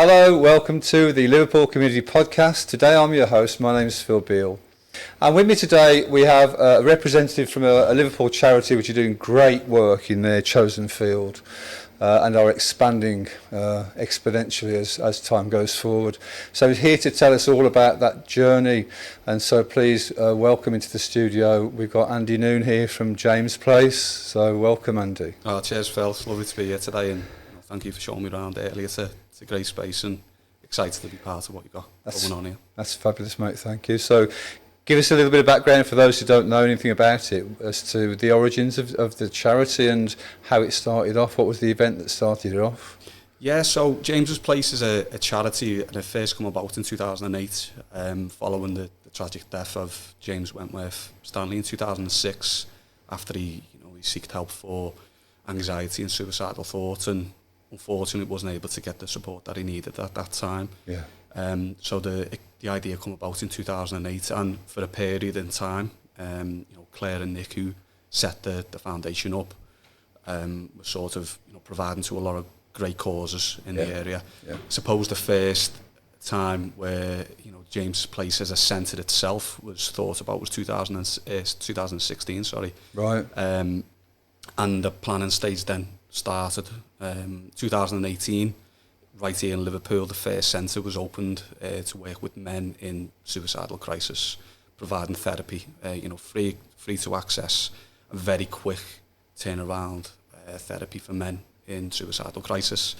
Hello, welcome to the Liverpool Community Podcast. Today I'm your host, my name is Phil Beale. And with me today we have a representative from a Liverpool charity which are doing great work in their chosen field and are expanding exponentially as time goes forward. So he's here to tell us all about that journey, and so please welcome into the studio. We've got Andy Noon here from James Place, so welcome Andy. Oh, cheers Phil, it's lovely to be here today and thank you for showing me around earlier. It's a great space and excited to be part of what you've got going on here. That's fabulous, mate, thank you. So give us a little bit of background for those who don't know anything about it as to the origins of the charity and how it started off. What was the event that started it off? Yeah, so James's Place is a charity, and it first came about in 2008 following the tragic death of James Wentworth Stanley in 2006 after he sought help for anxiety and suicidal thoughts, and unfortunately wasn't able to get the support that he needed at that time. Yeah. So the idea came about in 2008, and for a period in time, Claire and Nick, who set the foundation up, were sort of providing to a lot of great causes in the area. Yeah. I suppose the first time where James Place as a centre itself was thought about was 2016. Sorry. Right. And the planning stage then started. 2018. Right here in Liverpool, the first centre was opened to work with men in suicidal crisis, providing therapy, free to access, a very quick turnaround therapy for men in suicidal crisis.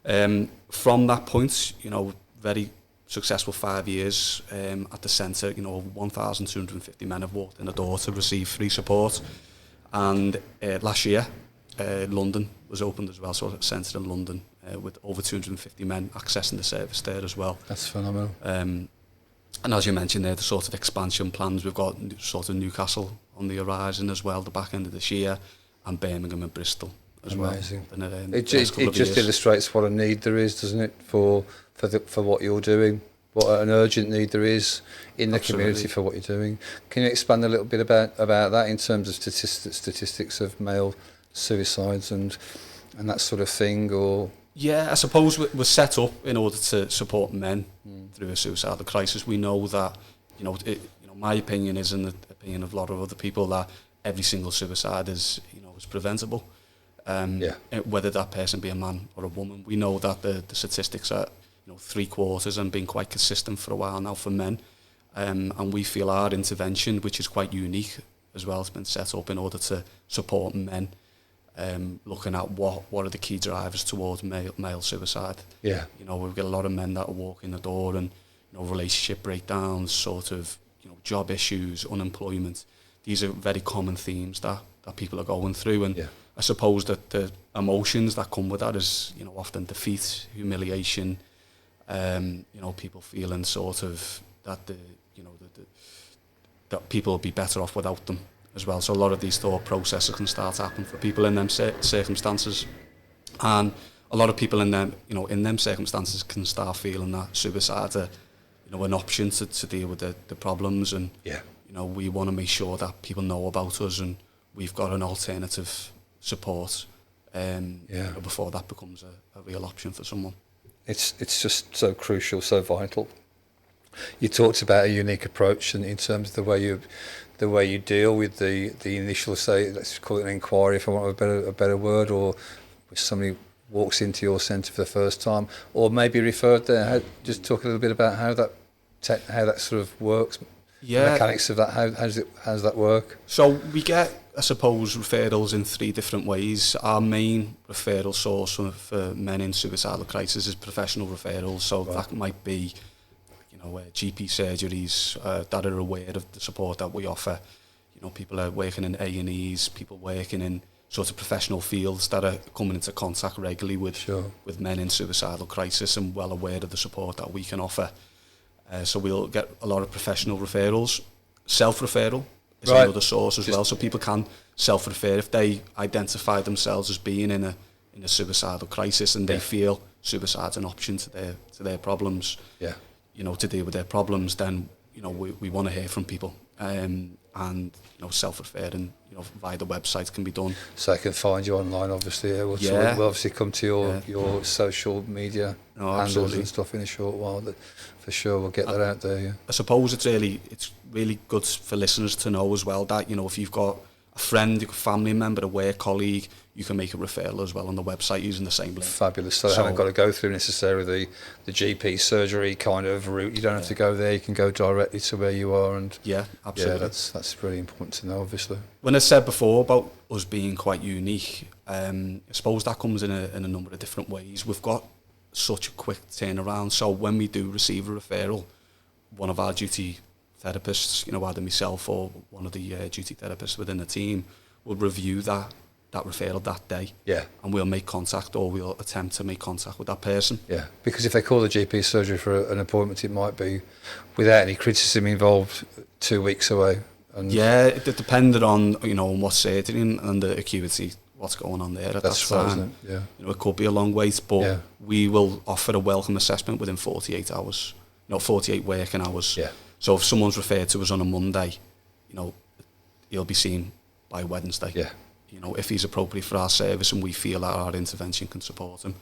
From that point, very successful 5 years at the centre. 1,250 men have walked in the door to receive free support, and last year, London was opened as well, so a centre in London with over 250 men accessing the service there as well. That's phenomenal. And as you mentioned there, the sort of expansion plans, we've got sort of Newcastle on the horizon as well, the back end of this year, and Birmingham and Bristol as Amazing. well. It just illustrates what a need there is, doesn't it, for what you're doing, what an urgent need there is in the community for what you're doing. Can you expand a little bit about that in terms of statistics of male suicides and that sort of thing? Or yeah, I suppose we're set up in order to support men through a suicidal crisis. We know that my opinion is, and the opinion of a lot of other people, that every single suicide is preventable. Whether that person be a man or a woman, we know that the statistics are 3/4 and been quite consistent for a while now for men, and we feel our intervention, which is quite unique as well, has been set up in order to support men. Looking at what are the key drivers towards male suicide. Yeah. We've got a lot of men that walk in the door and relationship breakdowns, sort of job issues, unemployment. These are very common themes that people are going through, and I suppose that the emotions that come with that is often defeat, humiliation, people feeling sort of that that people will be better off without them as well. So a lot of these thought processes can start to happen for people in them circumstances, and a lot of people in them circumstances can start feeling that suicide are an option to deal with the problems, and we want to make sure that people know about us and we've got an alternative support before that becomes a real option for someone. It's just so crucial, so vital. You talked about a unique approach, and in terms of the way you deal with the initial, say, let's call it an inquiry, if I want a better word, or if somebody walks into your centre for the first time, or maybe referred there. Just talk a little bit about how that sort of works. Yeah. The mechanics of that. How does that work? So we get, I suppose, referrals in 3 different ways. Our main referral source for men in suicidal crisis is professional referrals. So that might be GP surgeries that are aware of the support that we offer. People are working in A&Es, people working in sort of professional fields that are coming into contact regularly with men in suicidal crisis and well aware of the support that we can offer. So we'll get a lot of professional referrals. Self-referral is another source as well. So people can self-refer if they identify themselves as being in a suicidal crisis and they feel suicide's an option to their problems. Yeah. To deal with their problems, then we want to hear from people, and and self-referring via the website can be done. So they can find you online, obviously. We'll obviously come to your social media handles and stuff in a short while. But for sure, we'll get that out there. Yeah. I suppose it's really good for listeners to know as well that if you've got a friend, a family member, a work colleague, you can make a referral as well on the website using the same link. Fabulous. So they haven't got to go through necessarily the GP surgery kind of route. You don't have to go there. You can go directly to where you are. And absolutely. Yeah, that's really important to know, obviously. When I said before about us being quite unique, I suppose that comes in a number of different ways. We've got such a quick turnaround. So when we do receive a referral, one of our duty therapists, either myself or one of the duty therapists within the team, will review that referral that day. Yeah. And we'll make contact, or we'll attempt to make contact with that person. Yeah, because if they call the GP surgery for an appointment, it might be, without any criticism involved, 2 weeks away. And it depended on on what surgery and the acuity, what's going on there at that time. Isn't it? Yeah. It could be a long wait, but we will offer a welcome assessment within 48 hours. 48 working hours. Yeah. So if someone's referred to us on a Monday, he'll be seen by Wednesday. Yeah. If he's appropriate for our service and we feel that our intervention can support him.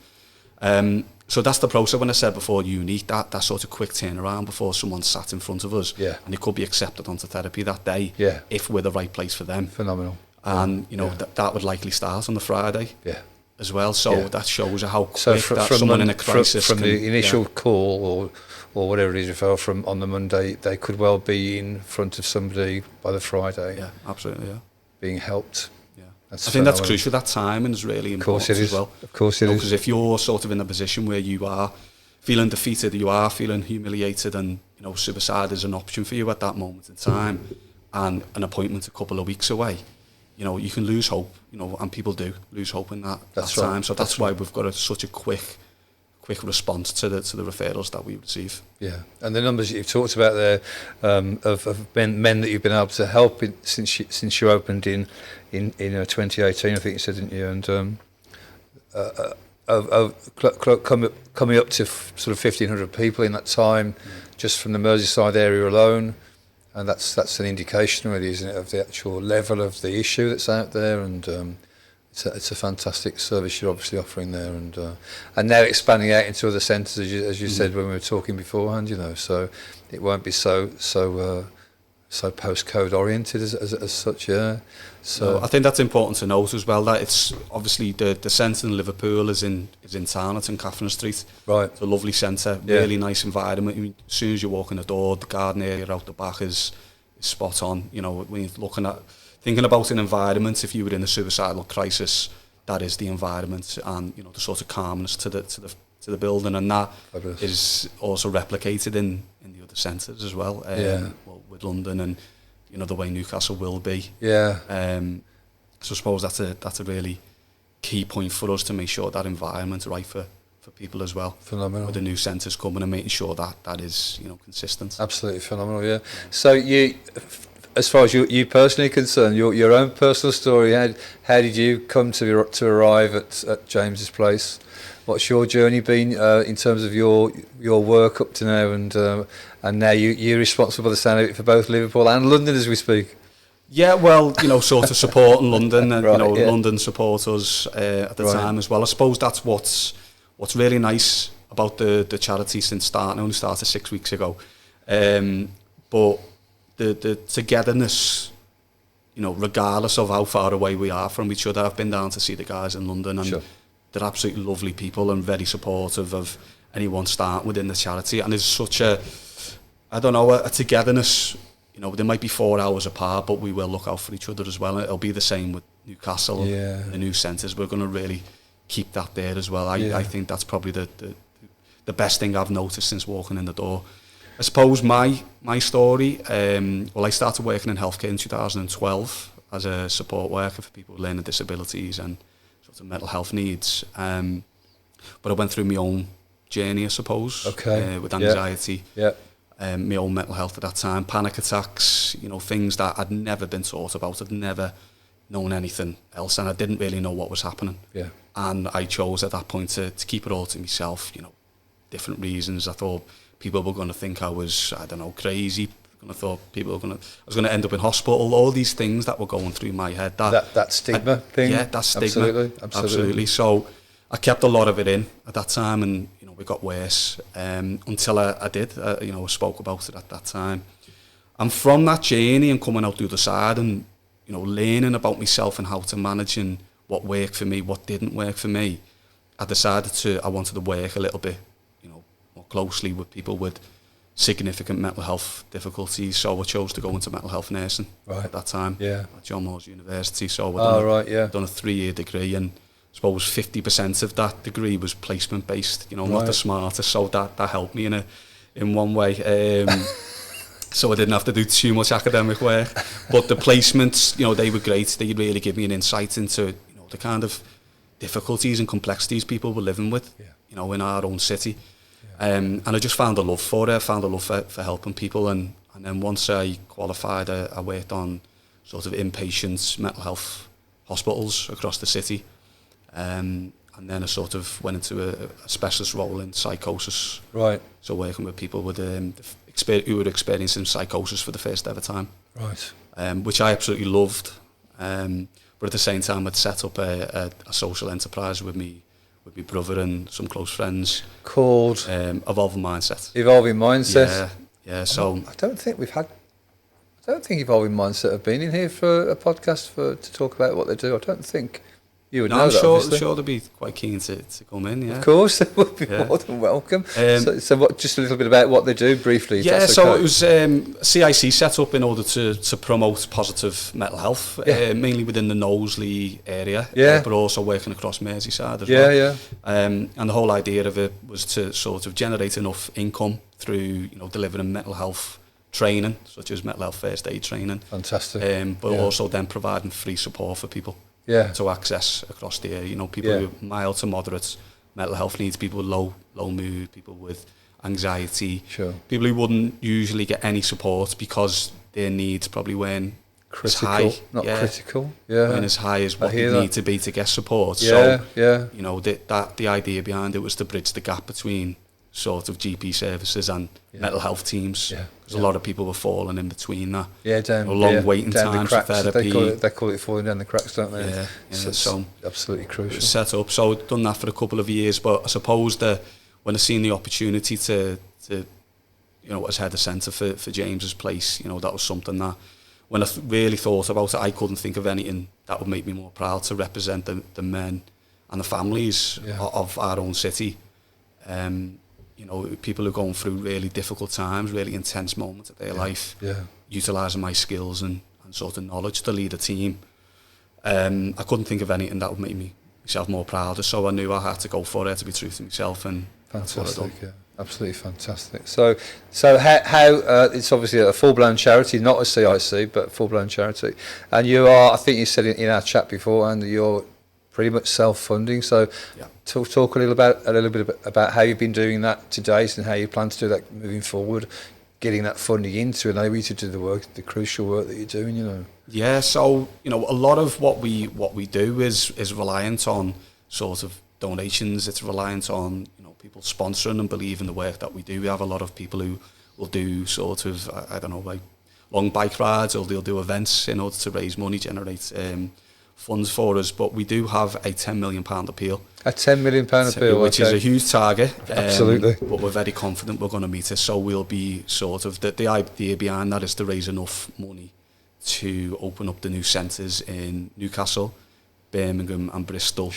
So that's the process. When I said before, unique, that sort of quick turnaround before someone sat in front of us. Yeah. And it could be accepted onto therapy that day. Yeah. If we're the right place for them. Phenomenal. And, that would likely start on the Friday. Yeah. As well. So that shows how quick that someone in a crisis from the initial call or whatever it is, referral from on the Monday, they could well be in front of somebody by the Friday. Yeah, absolutely, yeah. Being helped. Yeah. I think that's crucial. That timing is really important as well. Of course it is. Because if you're sort of in a position where you are feeling defeated, you are feeling humiliated, and suicide is an option for you at that moment in time, and an appointment a couple of weeks away, you can lose hope, and people do lose hope in that time. Right. So that's why we've got such a quick response to the referrals that we receive. Yeah, and the numbers you've talked about there of men that you've been able to help since you opened in 2018, I think you said, didn't you? And coming up to sort of 1,500 people in that time, just from the Merseyside area alone. And that's an indication, really, isn't it, of the actual level of the issue that's out there, and it's a fantastic service you're obviously offering there, and now expanding out into other centres, as you said when we were talking beforehand, so it won't be so postcode oriented as such, yeah. So I think that's important to note as well, that it's obviously the centre in Liverpool is in town. It's in Catherine Street. Right. It's a lovely centre, really nice environment. I mean, as soon as you walk in the door, the garden area out the back is spot on. When you're thinking about an environment, if you were in a suicidal crisis, that is the environment, and the sort of calmness to the building, and that is also replicated in the other centres as well. With London and the way Newcastle will be. Yeah. So I suppose that's a really key point for us, to make sure that environment's right for people as well. Phenomenal. With the new centres coming, and making sure that is consistent. Absolutely phenomenal. Yeah. So you, as far as you personally concerned, your own personal story, how did you come to arrive at James's place? What's your journey been in terms of your work up to now, and now you're responsible, by the sound of it, for both Liverpool and London as we speak? Yeah, well, sort of support in London, and London support us at the time as well. I suppose that's what's really nice about the charity since starting. I only started 6 weeks ago, but the togetherness, regardless of how far away we are from each other. I've been down to see the guys in London, and they're absolutely lovely people and very supportive of anyone starting within the charity. And there's such a togetherness. They might be 4 hours apart, but we will look out for each other as well. And it'll be the same with Newcastle, and the new centres. We're going to really keep that there as well. I think that's probably the best thing I've noticed since walking in the door. I suppose my story, I started working in healthcare in 2012 as a support worker for people with learning disabilities and sort of mental health needs. But I went through my own journey, I suppose, with anxiety, my own mental health at that time, panic attacks, things that I'd never been taught about. I'd never known anything else, and I didn't really know what was happening. Yeah. And I chose at that point to keep it all to myself, different reasons. I thought people were going to think I was, crazy, going And I thought I was going to end up in hospital. All these things that were going through my head. That stigma thing. Yeah, that stigma. Absolutely. So I kept a lot of it in at that time, and it got worse until I did. I spoke about it at that time. And from that journey and coming out the other side, and learning about myself and how to manage and what worked for me, what didn't work for me, I decided I wanted to work a little bit, more closely with people with significant mental health difficulties. So I chose to go into mental health nursing at that time at John Moores University. So I'd done a 3-year degree, and I suppose 50% of that degree was placement based. Not the smartest, so that helped me in one way. So I didn't have to do too much academic work, but the placements, they were great. They really give me an insight into the kind of difficulties and complexities people were living with, in our own city. And I just found a love for it. I found a love for helping people, and then once I qualified, I worked on sort of inpatient mental health hospitals across the city, and then I sort of went into a specialist role in psychosis. Right. So working with people with who were experiencing psychosis for the first ever time. Right. Which I absolutely loved. But at the same time, I'd set up a social enterprise with me brother and some close friends called Evolving Mindset. Evolving Mindset. Yeah. So I don't think Evolving Mindset have been in here for a podcast to talk about what they do. I don't think you would know I'm that. I'm sure they'd be quite keen to come in. Yeah, of course, they would be more than welcome. So what? Just a little bit about what they do briefly. Yeah, so it was CIC set up in order to promote positive mental health, mainly within the Knowsley area, but also working across Merseyside as well. And the whole idea of it was to sort of generate enough income through delivering mental health training, such as mental health first aid training. Fantastic. But also then providing free support for people. To access across the area, people with mild to moderate mental health needs, people with low mood, people with anxiety, people who wouldn't usually get any support because their needs probably weren't critical, high, critical, weren't as high as what they need to be to get support. The idea behind it was to bridge the gap between sort of GP services and mental health teams, because a lot of people were falling in between that. Long waiting times for therapy. They call it falling down the cracks, don't they? So absolutely crucial. Set up. So I'd done that for a couple of years, but I suppose that when I seen the opportunity to as head of centre for James's place, that was something that when I really thought about it, I couldn't think of anything that would make me more proud to represent the men and the families of our own city. People who are going through really difficult times, really intense moments of their life, utilising my skills and sort of knowledge to lead a team. I couldn't think of anything that would make myself more proud, so I knew I had to go for it, to be true to myself. And fantastic, absolutely fantastic. So how it's obviously a full-blown charity, not a CIC, but a full-blown charity. And you are, I think you said in our chat before, and you're pretty much self-funding. So talk a little bit about how you've been doing that to date and how you plan to do that moving forward, getting that funding in to enable you to do the crucial work that you're doing. Yeah, so a lot of what we do is reliant on sort of donations. It's reliant on people sponsoring and believing the work that we do. We have a lot of people who will do sort of like long bike rides, or they'll do events in order to raise money, generate funds for us. But we do have a £10 million appeal. A £10 million appeal, which is a huge target. Absolutely. But we're very confident we're going to meet it. So we'll be sort of the idea behind that is to raise enough money to open up the new centres in Newcastle, Birmingham and Bristol,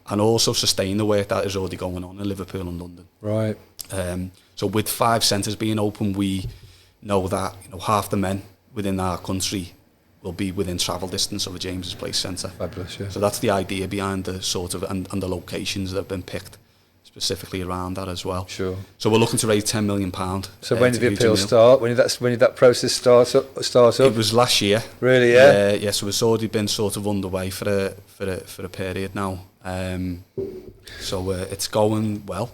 and also sustain the work that is already going on in Liverpool and London. Right. So with 5 centres being open, we know that half the men within our country will be within travel distance of a James's Place centre. Fabulous, So that's the idea behind the sort of and the locations that have been picked specifically around that as well. So we're looking to raise £10 million. So when did the appeal start? When did that process start up? It was last year. Really? Yeah. Yeah. So it's already been sort of underway for a period now. So it's going well.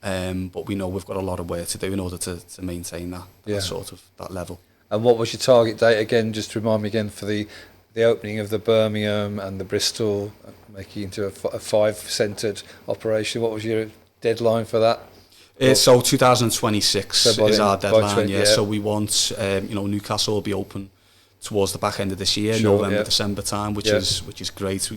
But we know we've got a lot of work to do in order to maintain that sort of that level. And what was your target date again? Just remind me again for the opening of the Birmingham and the Bristol, making into a 5-centred operation. What was your deadline for that? So 2026 So is our deadline. 20, yeah. So we want, Newcastle will be open towards the back end of this year, Sure, November, December time, which is great.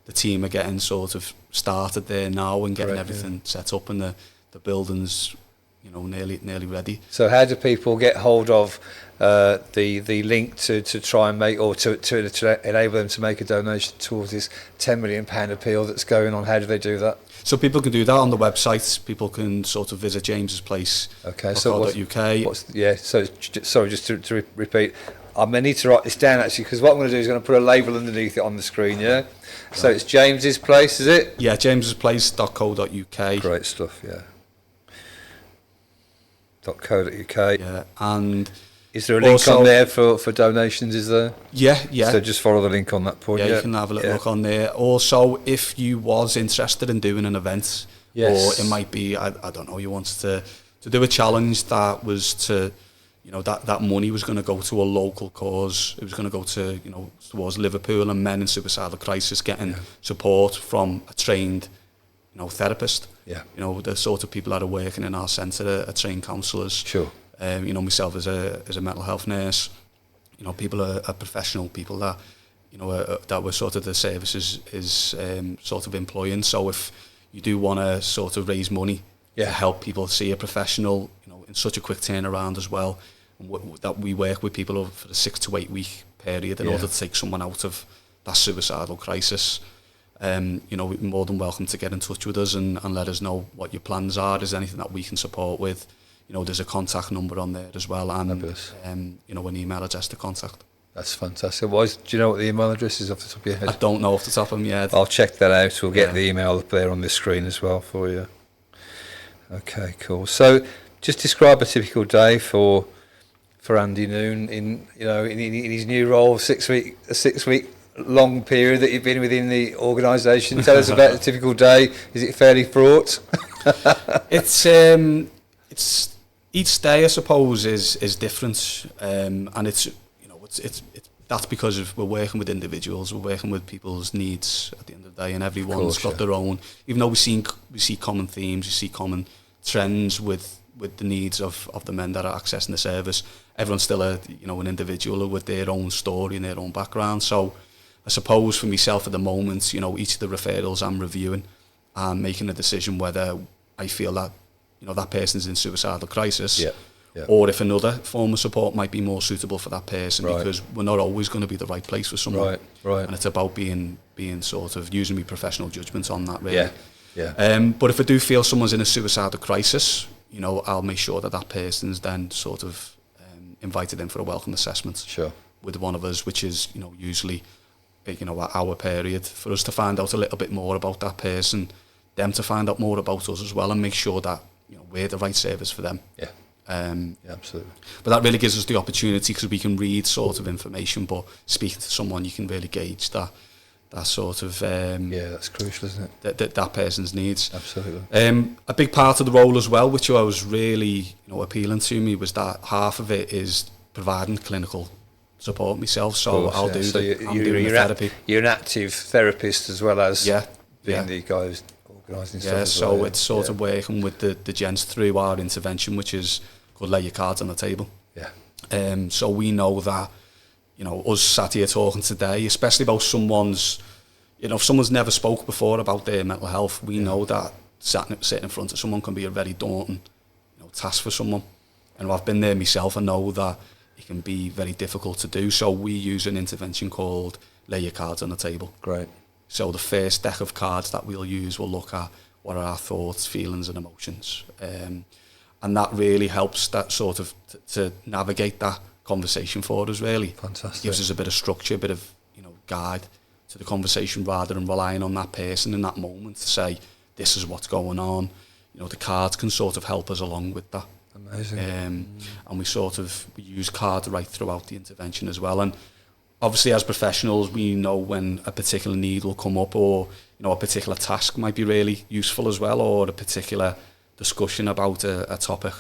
The team are getting sort of started there now and getting everything set up, and the building's nearly ready. So how do people get hold of the link to try and make, or to enable them to make a donation towards this £10 million appeal that's going on? How do they do that? So people can do that on the website. People can sort of visit James's Place. Okay, so .uk. So sorry, just to repeat, I need to write this down actually, because what I'm going to do is going to put a label underneath it on the screen. Yeah. So it's James's Place, is it? Yeah, jamesplace.co.uk. Great stuff. Yeah. .co.uk. Yeah, and is there a link on there for donations? Is there? Yeah. So just follow the link on that point. Yeah, you can have a little look on there. Also, if you was interested in doing an event, or it might be, I don't know, you wanted to do a challenge that was to, that money was going to go to a local cause. It was going to go to, towards Liverpool and men in suicidal crisis, getting support from a trained, therapist. Yeah. The sort of people that are working in our centre are trained counsellors. Sure. Myself as a mental health nurse, people are professional people that, that were sort of the services is sort of employing. So if you do want to sort of raise money to help people see a professional, in such a quick turnaround as well, that we work with people over for the 6 to 8 week period in order to take someone out of that suicidal crisis. We're more than welcome to get in touch with us and let us know what your plans are. Is there anything that we can support with? There's a contact number on there as well, and an email address to contact. That's fantastic. Do you know what the email address is off the top of your head? I don't know off the top of my head. I'll check that out. We'll get the email up there on the screen as well for you. Okay, cool. So just describe a typical day for Andy Noon in his new role, a 6 week long period that you've been within the organisation. Tell us about a typical day. Is it fairly fraught? It's each day, I suppose, is different, and it's that's because we're working with individuals, we're working with people's needs at the end of the day, and everyone's got their own. Even though we see common themes, we see common trends with the needs of the men that are accessing the service. Everyone's still an individual with their own story and their own background. So I suppose for myself at the moment, each of the referrals I'm reviewing and making a decision whether I feel that that person's in suicidal crisis, or if another form of support might be more suitable for that person, because we're not always going to be the right place for someone. Right. And it's about being sort of using my professional judgment on that, really. But if I do feel someone's in a suicidal crisis, I'll make sure that person's then sort of invited in for a welcome assessment with one of us, which is usually an hour period for us to find out a little bit more about that person, them to find out more about us as well, and make sure that we're the right service for them. Absolutely. But that really gives us the opportunity, because we can read sort of information, but speaking to someone, you can really gauge that sort of that's crucial, isn't it? That person's needs. Absolutely. A big part of the role as well, which I was really appealing to me, was that half of it is providing clinical support myself. So I'll do the therapy. You're an active therapist as well as being the guy who's organising stuff. Yeah, so it's sort of working with the gents through our intervention, which is called Lay Your Cards on the Table. So we know that, us sat here talking today, especially about someone's, if someone's never spoke before about their mental health, we know that sitting in front of someone can be a very daunting, task for someone. And I've been there myself, and know that it can be very difficult to do. So we use an intervention called Lay Your Cards on the Table. Great. So the first deck of cards that we'll use will look at what are our thoughts, feelings and emotions. And that really helps that sort of to navigate that conversation for us, really. Fantastic. Gives us a bit of structure, a bit of guide to the conversation, rather than relying on that person in that moment to say, this is what's going on. The cards can sort of help us along with that. Amazing. And we use cards right throughout the intervention as well. And obviously, as professionals, we know when a particular need will come up, or a particular task might be really useful as well, or a particular discussion about a topic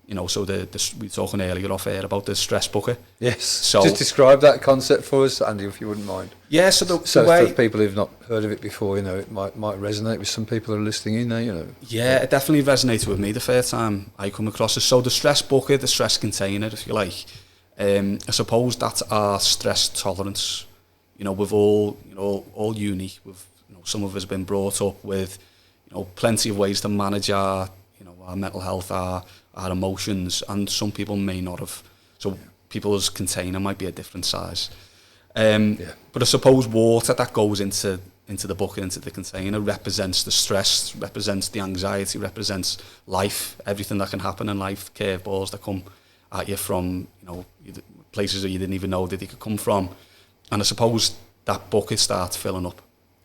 You know, so we were talking earlier off air about the stress bucket. Yes. So just describe that concept for us, Andy, if you wouldn't mind. Yeah. So so the way, for people who've not heard of it before, you know, it might resonate with some people who are listening in there. You know. Yeah, it definitely resonated with me the first time I come across it. So the stress bucket, the stress container, if you like, I suppose that's our stress tolerance. You know, we've all unique. Some of us have been brought up with, plenty of ways to manage our mental health, our emotions, and some people may not have. So people's container might be a different size. But I suppose water that goes into the bucket, into the container, represents the stress, represents the anxiety, represents life, everything that can happen in life, curveballs that come at you from, places that you didn't even know that they could come from. And I suppose that bucket starts filling up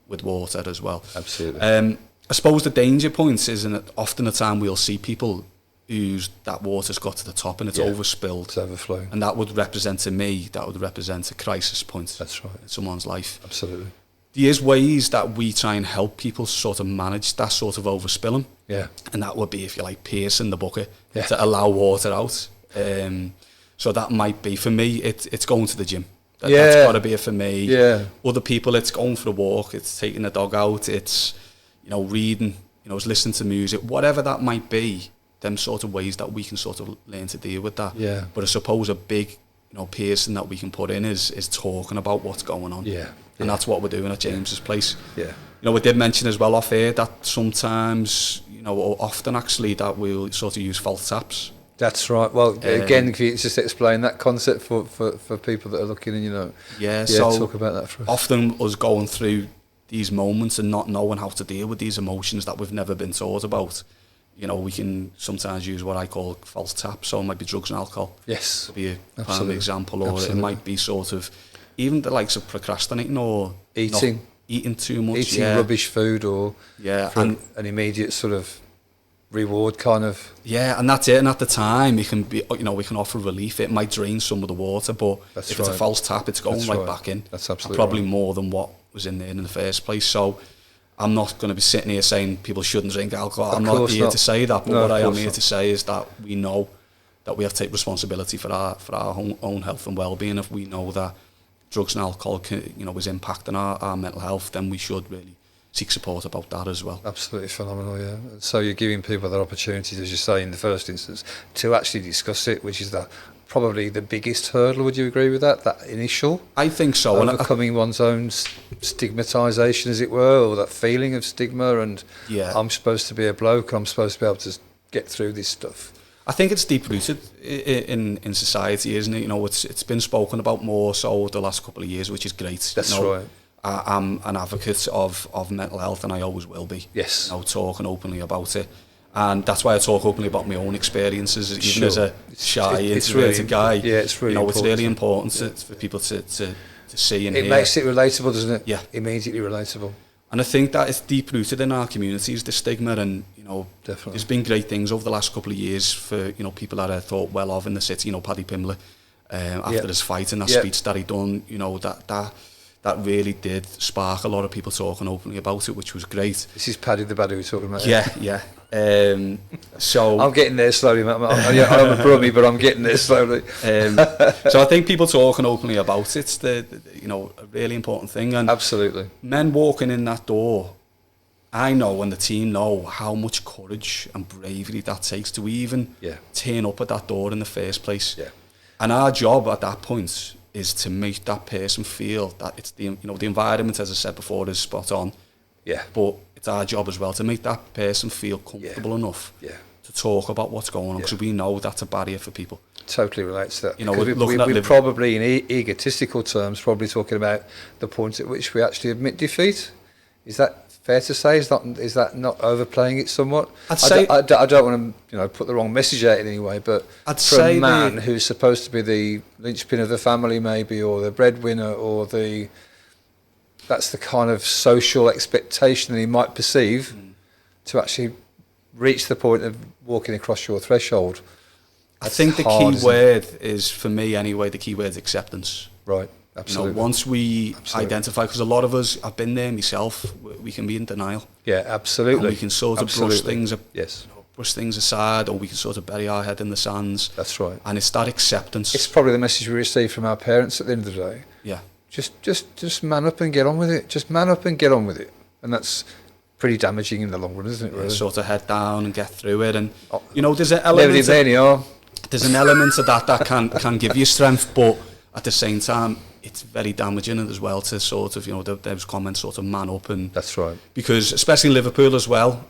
with water as well. Absolutely. I suppose the danger points is that often the time we'll see people whose that water's got to the top and it's overspilled. It's overflowing. And that would represent to me, a crisis point. That's right. In someone's life. Absolutely. There is ways that we try and help people sort of manage that sort of overspilling. Yeah. And that would be, if you like, piercing the bucket to allow water out. So that might be, for me, it's going to the gym. That's got to be it for me. Yeah. Other people, it's going for a walk, it's taking the dog out, it's, reading, it's listening to music, whatever that might be, them sort of ways that we can sort of learn to deal with that. Yeah. But I suppose a big, piercing that we can put in is talking about what's going on. Yeah. And that's what we're doing at James's place. Yeah. We did mention as well off air that sometimes, or often actually, that we'll sort of use false taps. That's right. Well, again, if you just explain that concept for people that are looking and, so talk about that for us. Often us going through these moments and not knowing how to deal with these emotions that we've never been taught about, we can sometimes use what I call false taps. So it might be drugs and alcohol. Yes. Could be a prime example, or it might be sort of even the likes of procrastinating or eating too much, eating rubbish food, or and an immediate sort of reward kind of. Yeah, and that's it. And at the time, it can be, we can offer relief. It might drain some of the water, but if it's a false tap, it's going back in. That's absolutely probably more than what was in there in the first place. So I'm not going to be sitting here saying people shouldn't drink alcohol. I'm not here to say that, but what I am here to say is that we know that we have to take responsibility for our own health and well-being. If we know that drugs and alcohol can, is impacting our mental health, then we should really seek support about that as well. Absolutely phenomenal, yeah. So you're giving people that opportunities, as you say, in the first instance, to actually discuss it, which is probably the biggest hurdle. Would you agree with that? That initial? I think so. Overcoming one's own stigmatisation, as it were, or that feeling of stigma, and I'm supposed to be a bloke, I'm supposed to be able to get through this stuff. I think it's deep-rooted in society, isn't it? It's been spoken about more so the last couple of years, which is great. That's right. I'm an advocate of mental health, and I always will be. Yes. Talking openly about it. And that's why I talk openly about my own experiences, even as a shy, introverted guy. Yeah, it's really important. It's really important for people to see and hear. It makes it relatable, doesn't it? Yeah. Immediately relatable. And I think that it's deep-rooted in our communities, the stigma, and, definitely. There's been great things over the last couple of years for, people that I thought well of in the city, Paddy Pimblett, after his fight and that speech that he done, that really did spark a lot of people talking openly about it, which was great. This is Paddy the Baddy we're talking about. Yeah. So I'm getting there slowly, mate. I'm a brummie, but I'm getting there slowly. So I think people talking openly about it's a really important thing. And absolutely, men walking in that door, I know, and the team know how much courage and bravery that takes to even turn up at that door in the first place. Yeah. And our job at that point is to make that person feel that it's the environment, as I said before, is spot on. Yeah. But it's our job as well to make that person feel comfortable enough to talk about what's going on, because we know that's a barrier for people. Totally relates to that. We're probably, in egotistical terms, probably talking about the point at which we actually admit defeat. Is that fair to say? Is that not overplaying it somewhat? I'd say I don't want to put the wrong message out in any way, but for a man who's supposed to be the linchpin of the family, maybe, or the breadwinner, or that's the kind of social expectation that he might perceive, to actually reach the point of walking across your threshold. I think the key word is, for me anyway, the key word is acceptance. Right. Absolutely. Once we identify, because a lot of us, I've been there myself, we can be in denial. Yeah, absolutely. And we can sort of brush things brush things aside, or we can sort of bury our head in the sands. That's right. And it's that acceptance. It's probably the message we receive from our parents at the end of the day. Yeah. Just man up and get on with it. Just man up and get on with it. And that's pretty damaging in the long run, isn't it, really? Sort of head down and get through it. And, there's an element there's an element of that can give you strength, but at the same time, it's very damaging as well to sort of, those comments sort of man up. And that's right. Because, especially in Liverpool as well,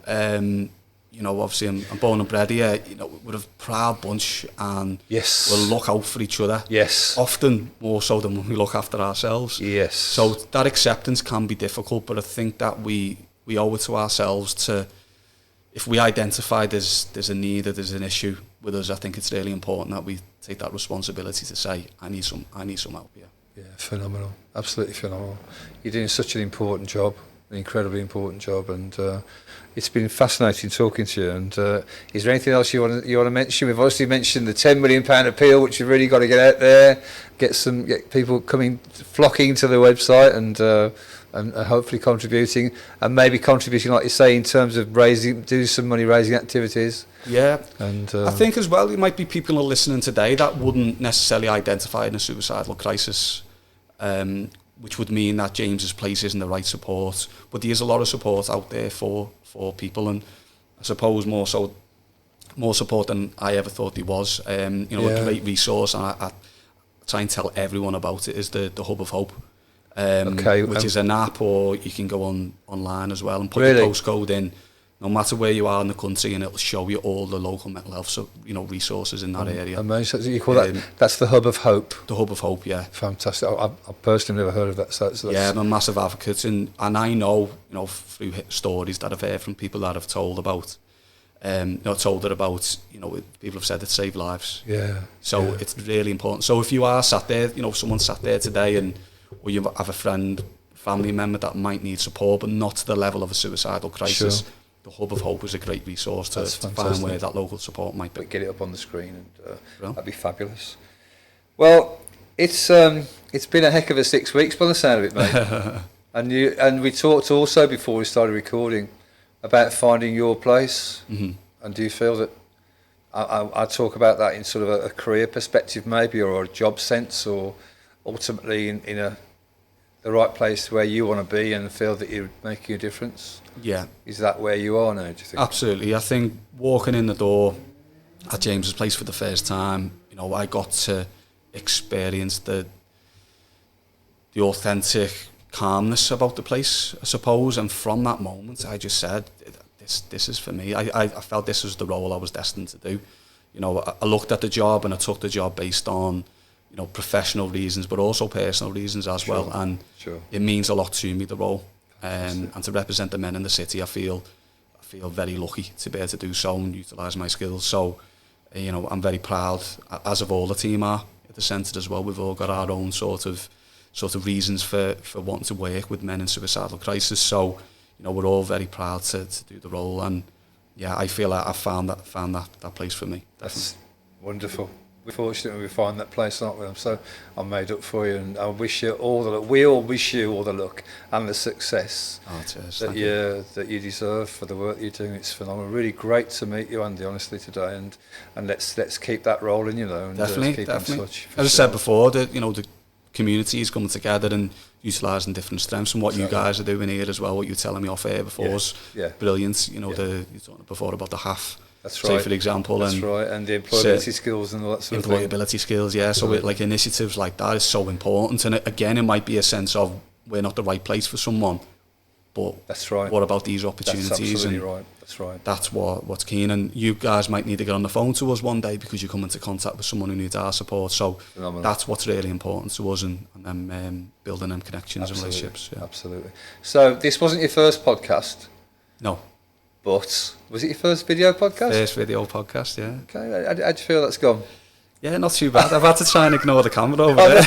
obviously I'm born and bred here, we're a proud bunch and yes, we'll look out for each other. Yes. Often more so than when we look after ourselves. Yes. So that acceptance can be difficult, but I think that we owe it to ourselves to, if we identify there's a need or there's an issue with us, I think it's really important that we take that responsibility to say, I need some help here. Yeah, phenomenal. Absolutely phenomenal. You're doing such an important job, an incredibly important job, and it's been fascinating talking to you. And is there anything else you want to mention? We've obviously mentioned the £10 million appeal, which you've really got to get out there, get people flocking to the website and hopefully contributing, and maybe contributing, like you say, in terms of do some money raising activities. Yeah, and I think as well, there might be people who are listening today that wouldn't necessarily identify in a suicidal crisis, which would mean that James's Place isn't the right support. But there's a lot of support out there for people, and I suppose more support than I ever thought there was. A great resource, and I try and tell everyone about it, is the Hub of Hope. Which is an app, or you can go online as well and put your postcode in, no matter where you are in the country, and it'll show you all the local mental health resources in that area. Amazing. So you call that's the Hub of Hope. The Hub of Hope, yeah. Fantastic. I've personally never heard of that. So that's I'm a massive advocate, and I know through stories that I've heard from people that have told about. People have said it saved lives. Yeah. So it's really important. So if you are sat there, if someone sat there today or you have a friend, family member that might need support, but not to the level of a suicidal crisis, sure, the Hub of Hope is a great resource to find where that local support might be. But get it up on the screen, and that'd be fabulous. Well, it's been a heck of a 6 weeks by the sound of it, mate. and we talked also before we started recording about finding your place. Mm-hmm. And do you feel that I talk about that in sort of a career perspective, maybe, or a job sense, or ultimately in the right place where you want to be and feel that you're making a difference? Yeah. Is that where you are now, do you think? Absolutely. I think walking in the door at James's Place for the first time, I got to experience the authentic calmness about the place, I suppose, and from that moment I just said, this is for me. I felt this was the role I was destined to do. I looked at the job and I took the job based on professional reasons, but also personal reasons as well. And it means a lot to me, the role. And to represent the men in the city, I feel very lucky to be able to do so and utilise my skills. So, I'm very proud, as of all the team are at the centre as well. We've all got our own sort of reasons for wanting to work with men in suicidal crisis. So, we're all very proud to do the role. And yeah, I feel like I found that place for me. That's wonderful. We're fortunate we find that place, aren't we? So I'm made up for you, and I wish you all the luck. We all wish you all the luck and the success that you deserve for the work that you're doing. It's phenomenal. Really great to meet you, Andy, honestly, today, and let's keep that rolling, and definitely. Keep in touch. As I said before, the community is coming together and utilising different strengths, and what you guys are doing here as well. What you were telling me off air before was brilliant. You talked before about the half. That's right. Say, for example, that's right, and the employability skills and all that sort of thing. Employability skills, yeah. So initiatives like that is so important, and again, it might be a sense of we're not the right place for someone, but that's right. What about these opportunities? That's absolutely right. That's right. That's what's keen, and you guys might need to get on the phone to us one day because you come into contact with someone who needs our support. So that's what's really important to us, and then building them connections and relationships. Yeah. Absolutely. So this wasn't your first podcast? No. But was it your first video podcast? First video podcast, yeah. Okay, how do you feel that's gone? Yeah, not too bad. I've had to try and ignore the camera over there.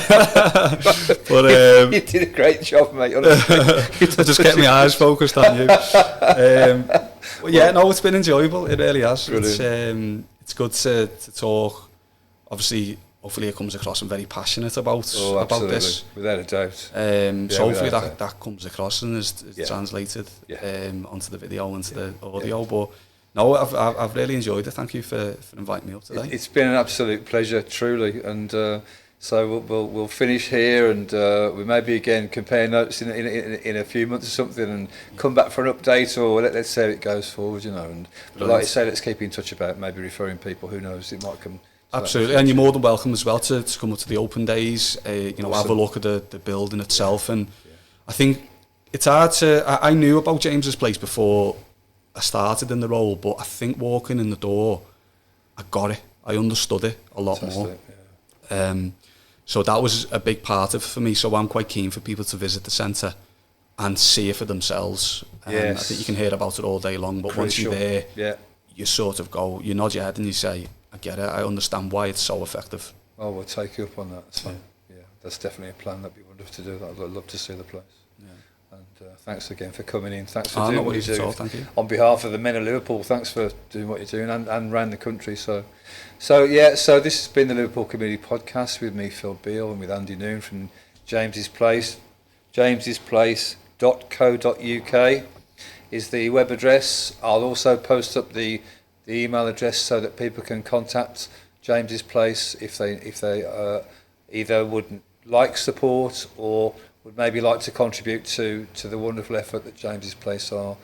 But you did a great job, mate. Honestly. I just kept my eyes focused on you. Well, yeah, no, it's been enjoyable. It really has. It's good to talk. Obviously, hopefully it comes across I'm very passionate about this. Without a doubt. So hopefully that comes across and is translated onto the video, onto the audio. But No, I've really enjoyed it. Thank you for inviting me up today. It's been an absolute pleasure, truly, and so we'll finish here, and we maybe again compare notes in a few months or something, and come back for an update, or let's see how it goes forward, you know. And but like you say, let's keep in touch about maybe referring people. Who knows, it might come. Absolutely, and you're more than welcome as well to come up to the open days. You know, Awesome. have a look at the building itself, and I think it's hard to. I knew about James's place before I started in the role, but I think walking in the door, I got it. I understood it a lot more. Yeah. So that was a big part of it for me. So I'm quite keen for people to visit the centre and see it for themselves. Yes. I think you can hear about it all day long, but once you're there, you sort of go, you nod your head and you say, I get it, I understand why it's so effective. Oh, we'll take you up on that. That's fine. Yeah, that's definitely a plan. That'd be wonderful to do that. I'd love to see the place. Yeah. And thanks again for coming in. Thanks for doing what you're doing. Thank you. On behalf of the men of Liverpool, thanks for doing what you're doing and around the country. So this has been the Liverpool Community Podcast with me, Phil Beale, and with Andy Noon from James's Place. james'splace.co.uk is the web address. I'll also post up the email address so that people can contact James's Place if they either would like support or would maybe like to contribute to the wonderful effort that James's Place are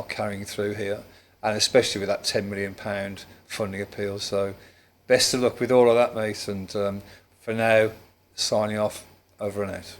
carrying through here, and especially with that £10 million funding appeal. So best of luck with all of that, mate, and for now, signing off, over and out.